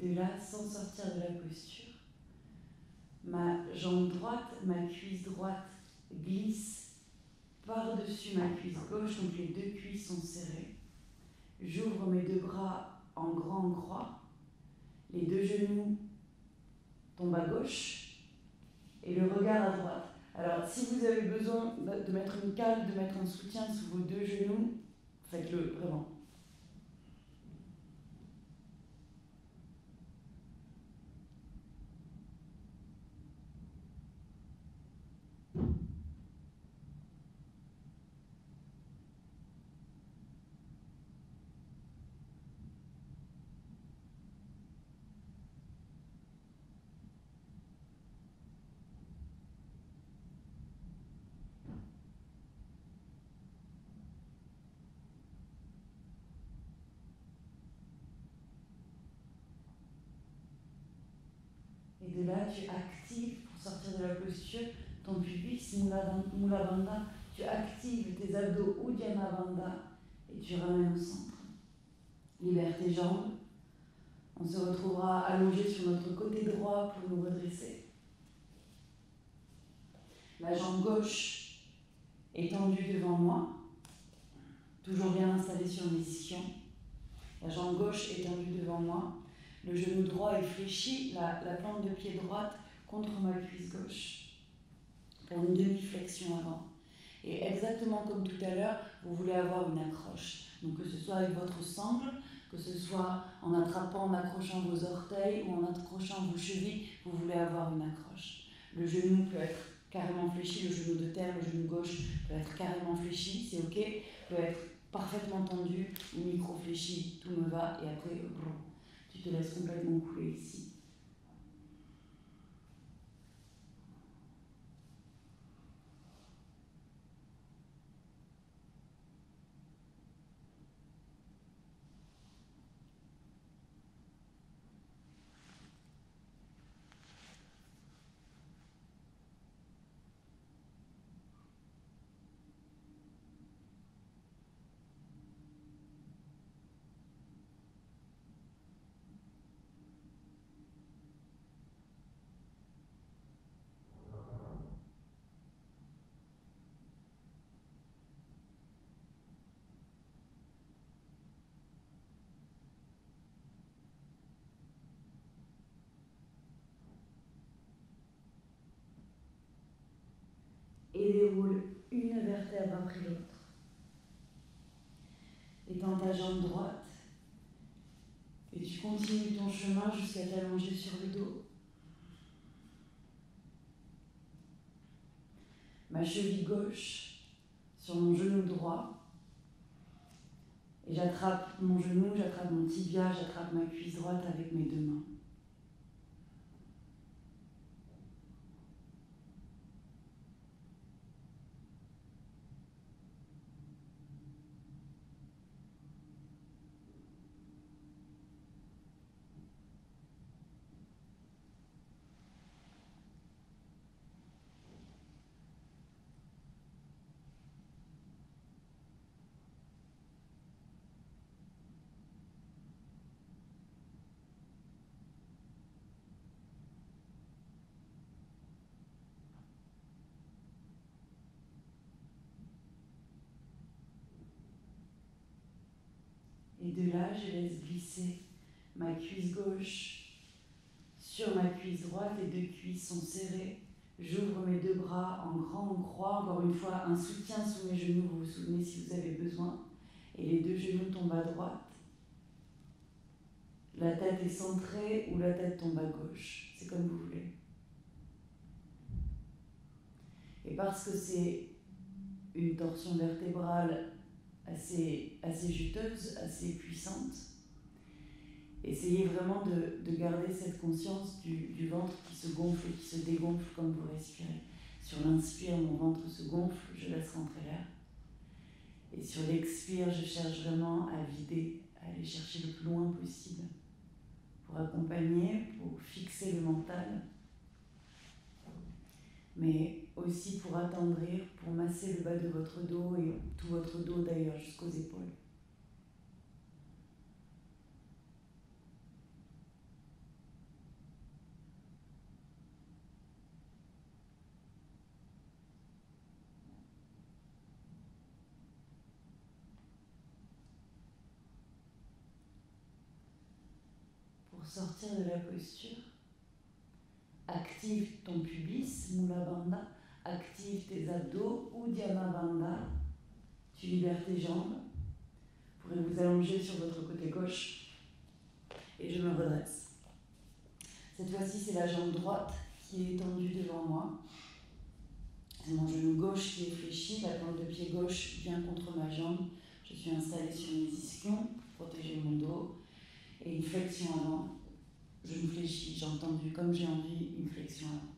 de là, sans sortir de la posture, ma jambe droite, ma cuisse droite glisse par-dessus ma cuisse gauche, donc les deux cuisses sont serrées. J'ouvre mes deux bras en grande croix, les deux genoux tombent à gauche et le regard à droite. Alors, si vous avez besoin de mettre une cale, de mettre un soutien sous vos deux genoux, faites-le vraiment. Et de là, tu actives, pour sortir de la posture, ton pubis, Mula Bandha. Tu actives tes abdos Uddiyana Bandha et tu ramènes au centre. Libère tes jambes. On se retrouvera allongé sur notre côté droit pour nous redresser. La jambe gauche est tendue devant moi, toujours bien installée sur mes ischions. La jambe gauche est tendue devant moi. Le genou droit est fléchi, la plante de pied droite contre ma cuisse gauche, pour une demi-flexion avant. Et exactement comme tout à l'heure, vous voulez avoir une accroche. Donc que ce soit avec votre sangle, que ce soit en attrapant, en accrochant vos orteils ou en accrochant vos chevilles, vous voulez avoir une accroche. Le genou peut être carrément fléchi, le genou de terre, le genou gauche peut être carrément fléchi, c'est ok, peut être parfaitement tendu ou micro-fléchi, tout me va, et après, tu te laisses complètement couler ici. Et déroule une vertèbre après l'autre. Étends ta jambe droite et tu continues ton chemin jusqu'à t'allonger sur le dos. Ma cheville gauche sur mon genou droit et j'attrape mon genou, j'attrape mon tibia, j'attrape ma cuisse droite avec mes deux mains. Et de là, je laisse glisser ma cuisse gauche sur ma cuisse droite. Les deux cuisses sont serrées. J'ouvre mes deux bras en grande croix. Encore une fois, un soutien sous mes genoux, vous vous souvenez si vous avez besoin. Et les deux genoux tombent à droite. La tête est centrée ou la tête tombe à gauche. C'est comme vous voulez. Et parce que c'est une torsion vertébrale assez juteuse, assez puissante, essayez vraiment de garder cette conscience du ventre qui se gonfle et qui se dégonfle comme vous respirez. Sur l'inspire, mon ventre se gonfle, je laisse rentrer l'air. Et sur l'expire, je cherche vraiment à vider, à aller chercher le plus loin possible pour accompagner, pour fixer le mental, mais aussi pour attendrir, pour masser le bas de votre dos et tout votre dos d'ailleurs jusqu'aux épaules. sortir de la posture, active ton pubis, Mula Bandha, active tes abdos, Uddiyana Bandha, tu libères tes jambes, vous pourrez vous allonger sur votre côté gauche et je me redresse. Cette fois-ci, c'est la jambe droite qui est étendue devant moi. C'est mon genou gauche qui est fléchi, la plante de pied gauche vient contre ma jambe. Je suis installée sur mes ischions pour protéger mon dos. Et une flexion avant. Je me fléchis, j'ai entendu comme j'ai envie une flexion avant.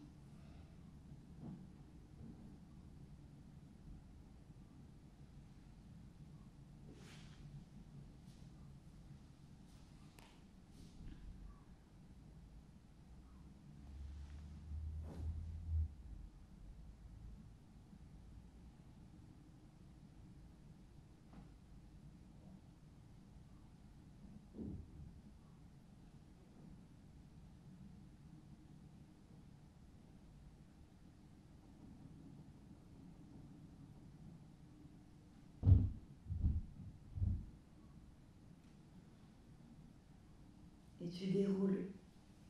Et tu déroules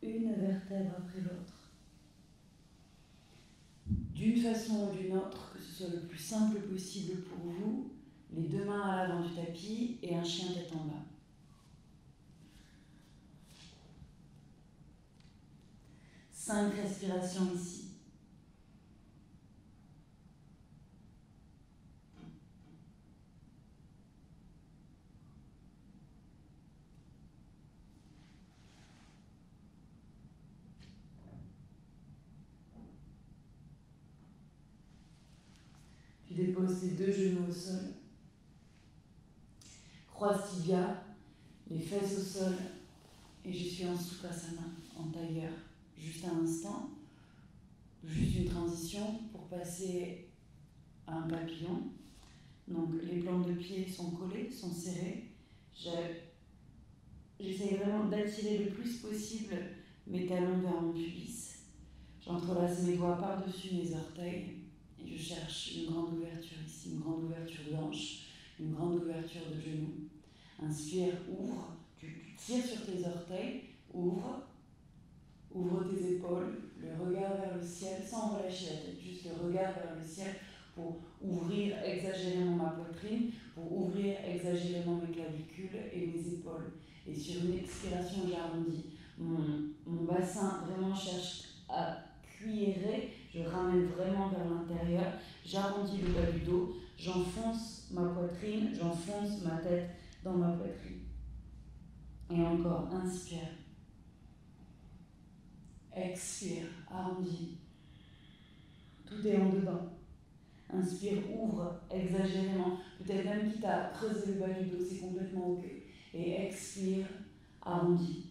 une vertèbre après l'autre. D'une façon ou d'une autre, que ce soit le plus simple possible pour vous, les deux mains à l'avant du tapis et un chien tête en bas. 5 respirations ici. Tu déposes tes deux genoux au sol. Croise tibia, les fesses au sol. Et je suis en Sukhasana, en tailleur. Juste un instant, juste une transition pour passer à un papillon. Donc les plantes de pied sont collées, sont serrées. J'essaie vraiment d'attirer le plus possible mes talons vers mon pubis. J'entrelace mes doigts par-dessus mes orteils et je cherche une grande ouverture ici, une grande ouverture d'hanche, une grande ouverture de genoux. Inspire, ouvre, tu tires sur tes orteils, ouvre tes épaules, le regard vers le ciel sans relâcher la tête, juste le regard vers le ciel pour ouvrir exagérément ma poitrine, pour ouvrir exagérément mes clavicules et mes épaules. Et sur une expiration, j'arrondis. Mon bassin vraiment cherche à cuillérer, je ramène vraiment vers l'intérieur, j'arrondis le bas du dos, j'enfonce ma poitrine, j'enfonce ma tête dans ma poitrine. Et encore, inspire. Expire, arrondis. Tout est en dedans. Inspire, ouvre exagérément. Peut-être même quitte à creuser le bas du dos, c'est complètement ok. Et expire, arrondis.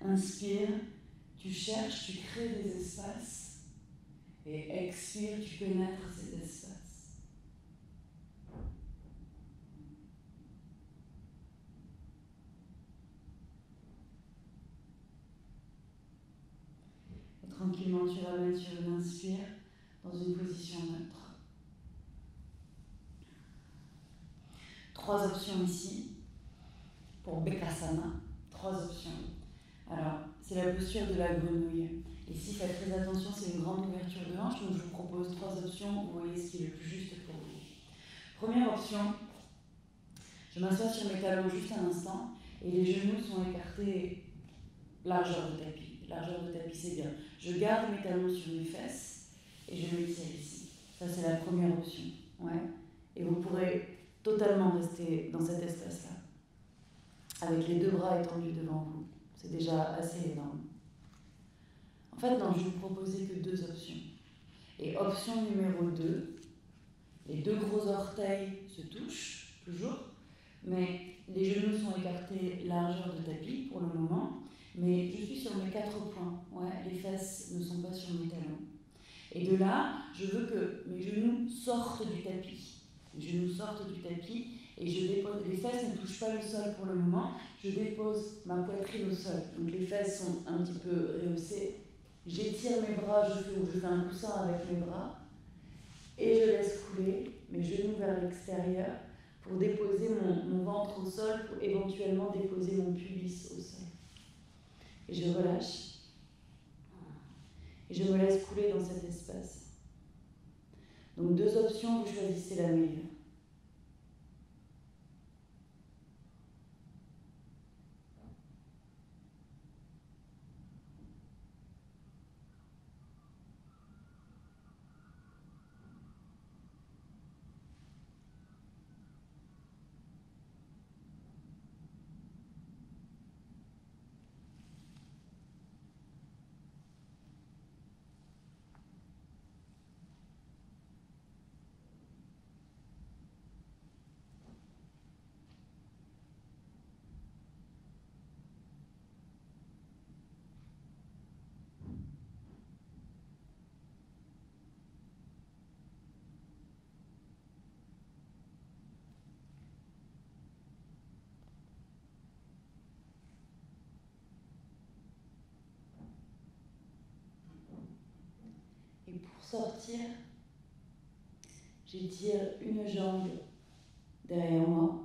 Inspire, tu cherches, tu crées des espaces. Et expire, tu pénètres cet espace. Et tranquillement, tu ramènes sur une inspire dans une position neutre. 3 options ici pour Bekasana. 3 options. Alors, c'est la posture de la grenouille. Ici, faites très attention, c'est une grande ouverture de hanche, donc je vous propose 3 options, vous voyez ce qui est le plus juste pour vous. Première option, je m'assois sur mes talons juste un instant et les genoux sont écartés largeur de tapis. Largeur de tapis, c'est bien. Je garde mes talons sur mes fesses et je m'étire ici. Ça, c'est la première option. Ouais. Et vous pourrez totalement rester dans cet espace-là, avec les 2 bras étendus devant vous. C'est déjà assez énorme. En fait, non, je ne vous proposais que 2 options. Et option numéro 2, les 2 gros orteils se touchent, toujours, mais les genoux sont écartés largeur de tapis pour le moment, mais je suis sur mes 4 points. Ouais, les fesses ne sont pas sur mes talons. Et de là, je veux que mes genoux sortent du tapis. Les genoux sortent du tapis et je dépose. Les fesses ne touchent pas le sol pour le moment. Je dépose ma poitrine au sol. Donc les fesses sont un petit peu rehaussées. J'étire mes bras, je fais un coussin avec mes bras et je laisse couler mes genoux vers l'extérieur pour déposer mon ventre au sol, pour éventuellement déposer mon pubis au sol. Et je relâche. Et je me laisse couler dans cet espace. Donc 2 options, vous choisissez la meilleure. Et pour sortir, j'étire une jambe derrière moi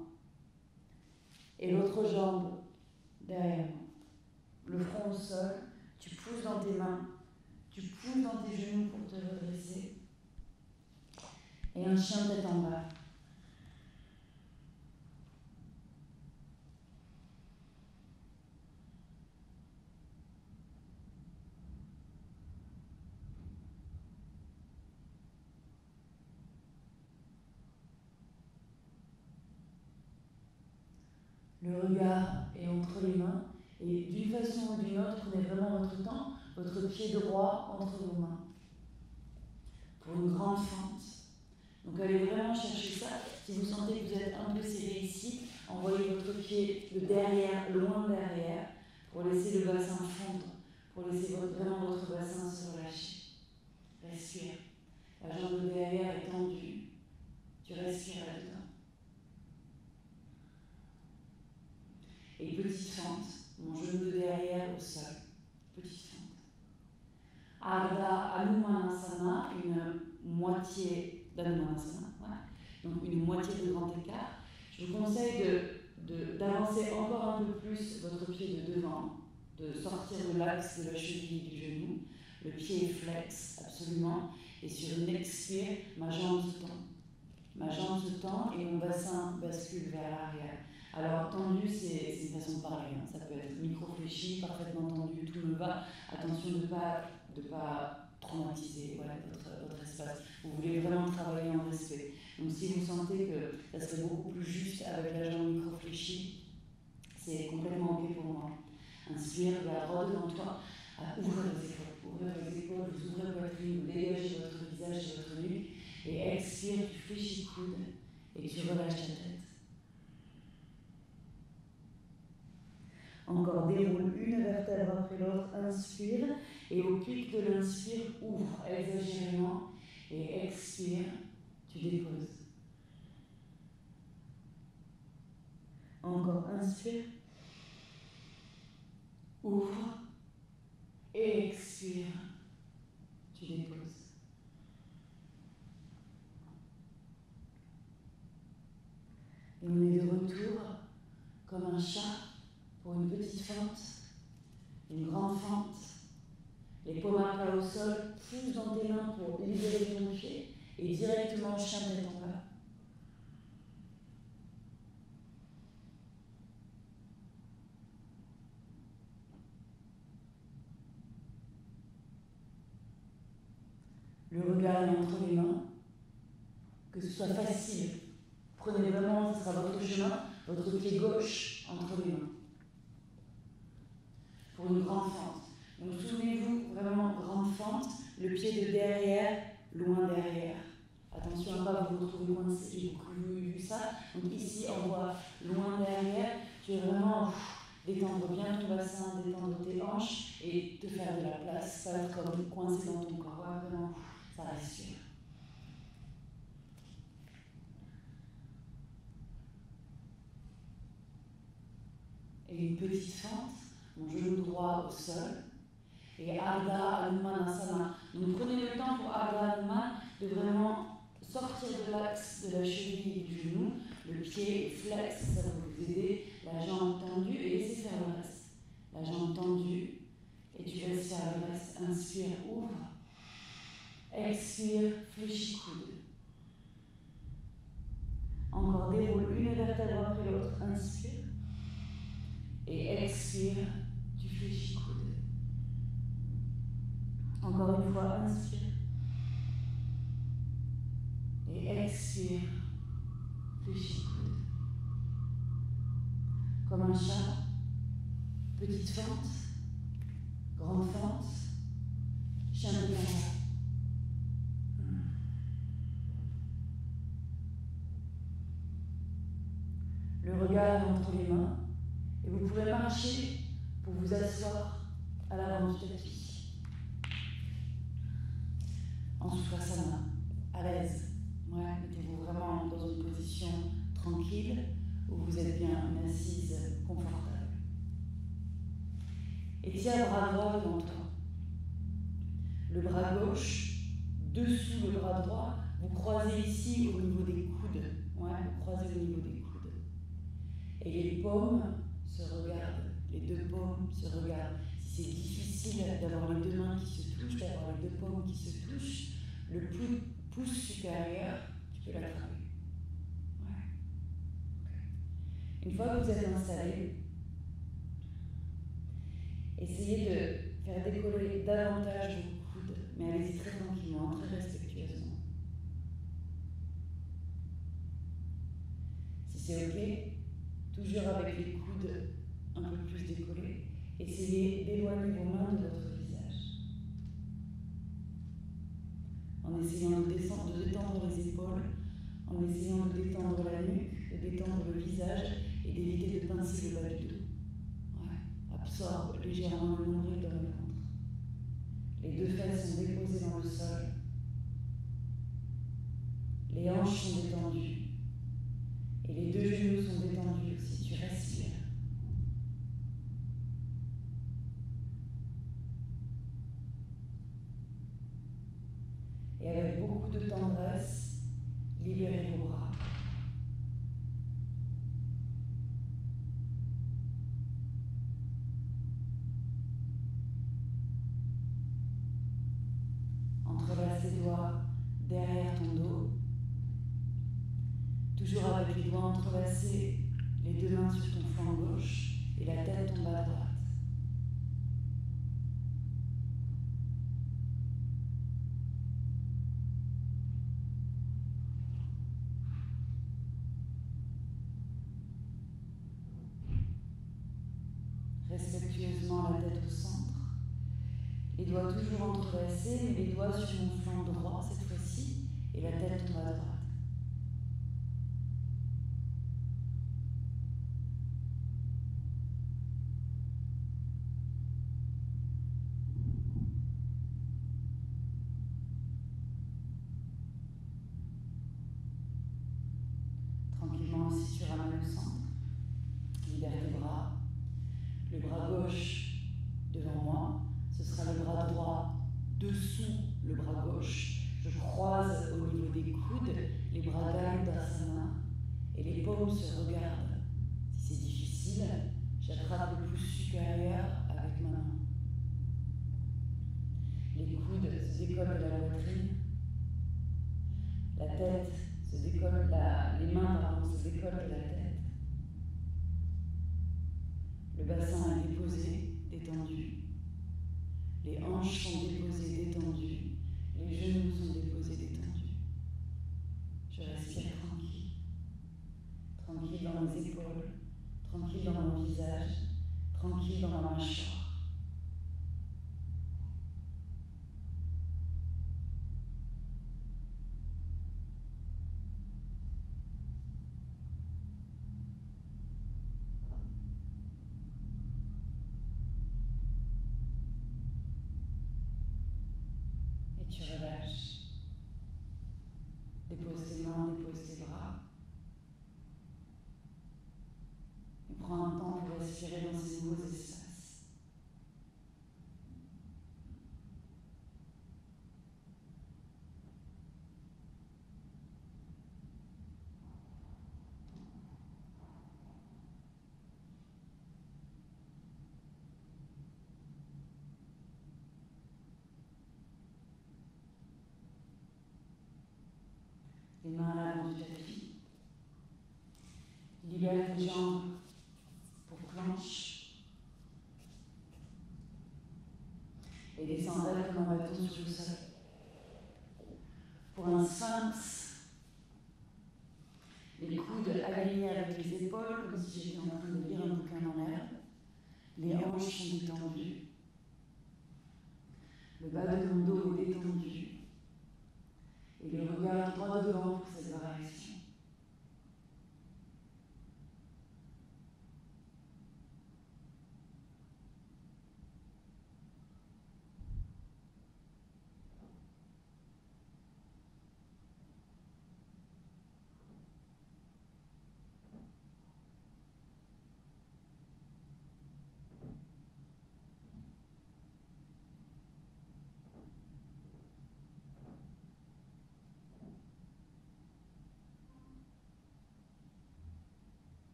et l'autre jambe derrière moi. Le front au sol, tu pousses dans tes mains, tu pousses dans tes genoux pour te redresser. Et un chien tête en bas. Le regard est entre les mains et d'une façon ou d'une autre, prenez vraiment votre temps, votre pied droit entre vos mains pour une grande fente. Donc allez vraiment chercher ça. Si vous sentez que vous êtes un peu serré ici, envoyez votre pied de derrière, loin derrière, pour laisser le bassin fondre, pour laisser vraiment votre bassin se relâcher. Respire. La jambe de derrière est tendue. Tu respires là-dedans. Et petite fente, mon genou de derrière au sol. Petite fente. Ardha Anumanasana, une moitié d'Anumanasana. Voilà. Donc une moitié de grand écart. Je vous conseille d'avancer encore un peu plus votre pied de devant, de sortir de l'axe de la cheville et du genou. Le pied est flex, absolument. Et sur une expire, ma jambe se tend. Ma jambe se tend et mon bassin bascule vers l'arrière. Alors, tendu, c'est une façon de parler. Hein. Ça peut être micro-fléchi, parfaitement tendu, tout me va. Attention de ne pas traumatiser voilà, votre espace. Vous voulez vraiment travailler en respect. Donc, si vous sentez que ça serait beaucoup plus juste avec la jambe micro-fléchie, c'est complètement OK pour moi. Inspire, garde devant toi. Ouvrez les épaules. Ouvrez les épaules, vous ouvrez la poitrine, vous dégagez votre visage et votre nuque. Et expire, tu fléchis le coude et tu relâches ta tête. Encore déroule une vertèbre après l'autre, inspire, et au pic de l'inspire, ouvre exagérément, et expire, tu déposes. Encore inspire, ouvre, et expire, tu déposes. Et on est de retour comme un chat pour une petite fente, une grande fente. Les paumes à plat au sol, pousse dans tes mains pour libérer ton pied et directement chien tête en bas. Le regard est entre les mains, que ce soit facile. Prenez vraiment, ce sera votre chemin, votre pied gauche entre les mains. Pour une grande fente. Donc souvenez-vous, vraiment grande fente, le pied de derrière, loin derrière. Attention à ne pas vous retrouver coincé, j'ai beaucoup vu ça. Donc ici, on voit loin derrière, tu es vraiment détendre bien ton bassin, détendre tes hanches et te faire de la place, pas être comme coincé dans ton corps. Ouais, vraiment, ça respire. Et une petite fente, mon genou droit au sol. Et Ardha Anumanasana. Donc prenez le temps pour Ardha Anuman de vraiment sortir de l'axe de la cheville et du genou. Le pied flex, ça va vous aider. La jambe tendue et laissez faire le reste. La jambe tendue et tu laisses faire le reste. Inspire, ouvre. Expire, fléchis coude. Encore déroule une vertèbre après l'autre. Inspire. Et expire, tu fléchis coude. Encore une fois, inspire. Et expire, fléchis coude. Comme un chat, petite fente, grande fente, chien de combat. Le regard entre les mains et vous pouvez marcher pour vous asseoir à l'avant du tapis. En Sukhasana, à l'aise. Ouais, mettez-vous vraiment dans une position tranquille où vous êtes bien assise, confortable. Et tiens le bras droit devant toi. Le bras gauche, dessous le bras droit, vous croisez ici au niveau des coudes. Ouais, vous croisez au niveau des coudes. Et les paumes se regardent, les deux paumes se regardent. Si c'est difficile d'avoir les deux mains qui se touchent, d'avoir les deux paumes qui se touchent, le pouce supérieur, tu peux l'attraper. Ouais. Une fois que vous êtes installé, essayez de faire décoller davantage vos coudes, mais allez-y très tranquillement, très respectueusement. Si c'est OK, toujours avec les coudes un peu plus décollés, essayez d'éloigner vos mains de votre visage. En essayant de détendre les épaules, en essayant de détendre la nuque, de détendre le visage et d'éviter de pincer le bas du dos. Ouais. Absorbe légèrement le nombril dans le ventre. Les deux fesses sont déposées dans le sol. Les hanches sont détendues. Et les deux genoux sont détendus aussi. Tu respires. Et avec beaucoup de tendresse, libérez vos bras. Entrelace les doigts derrière ton dos. Toujours avec les doigts entrelacés, les deux mains sur ton flanc gauche et la tête tombe à droite. Respectueusement la tête au centre. Les doigts toujours entrelacés, mais les doigts sur mon flanc droit cette fois-ci et la tête tombe à droite. Tranquillement aussi, tu ramènes au centre. Libère tes bras. Le bras gauche devant moi. Ce sera le bras droit dessous le bras gauche. Je croise au niveau des coudes les bras d'Asana et les paumes se regardent. Si c'est difficile, j'attrape le pouce supérieur avec ma main. Les coudes se décollent de la poitrine. La tête se décolle, les mains se décollent de la tête. Le bassin est déposé, détendu. Les hanches sont déposées, détendues. Les genoux sont déposés, détendus. Je respire tranquille. Tranquille dans mes épaules, tranquille dans mon visage, tranquille dans ma mâchoire. Tu relâches. Dépose tes mains, dépose tes bras. Et prends un temps pour respirer dans ces nouveaux espaces. et descendrait comme un bâton sur le sol. Pour un sphinx, les coudes alignés avec les épaules, comme si j'étais en train de lire un bouquin en herbe. Les hanches sont détendues. Le bas de mon dos est détendu. Et le regard droit devant pour cette variation.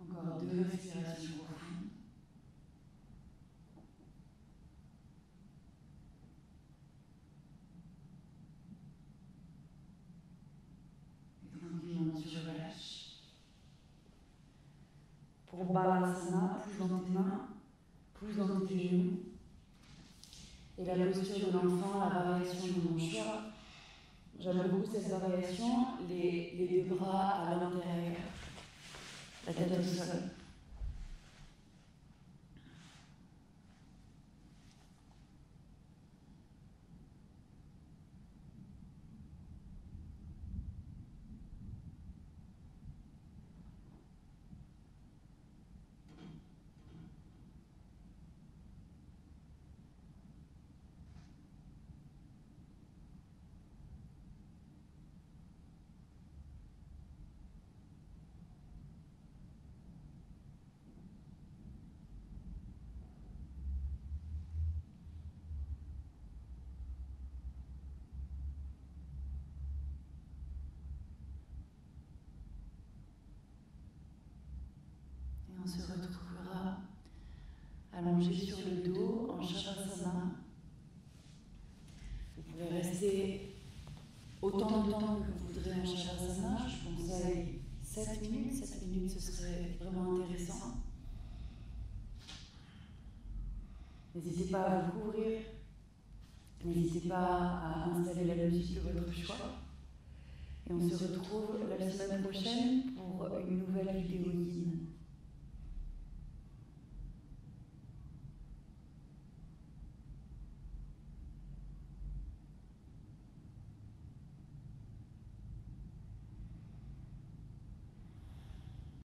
Encore 2 respirations profondes. Et tranquillement tu relâches. Pour Balasana, plus dans tes mains, plus dans tes genoux. Et la posture de l'enfant, la variation de mon choix. J'aime beaucoup cette variation, les 2 bras à l'intérieur, la tête au sol. On se retrouvera allongé sur le dos en Shavasana. Vous pouvez rester autant de temps que vous voudrez en Shavasana. Je conseille 7 minutes. 7 minutes, ce serait vraiment intéressant. N'hésitez pas à vous couvrir. N'hésitez pas à installer la musique de votre choix. Et on se retrouve la semaine prochaine pour une nouvelle vidéo guide.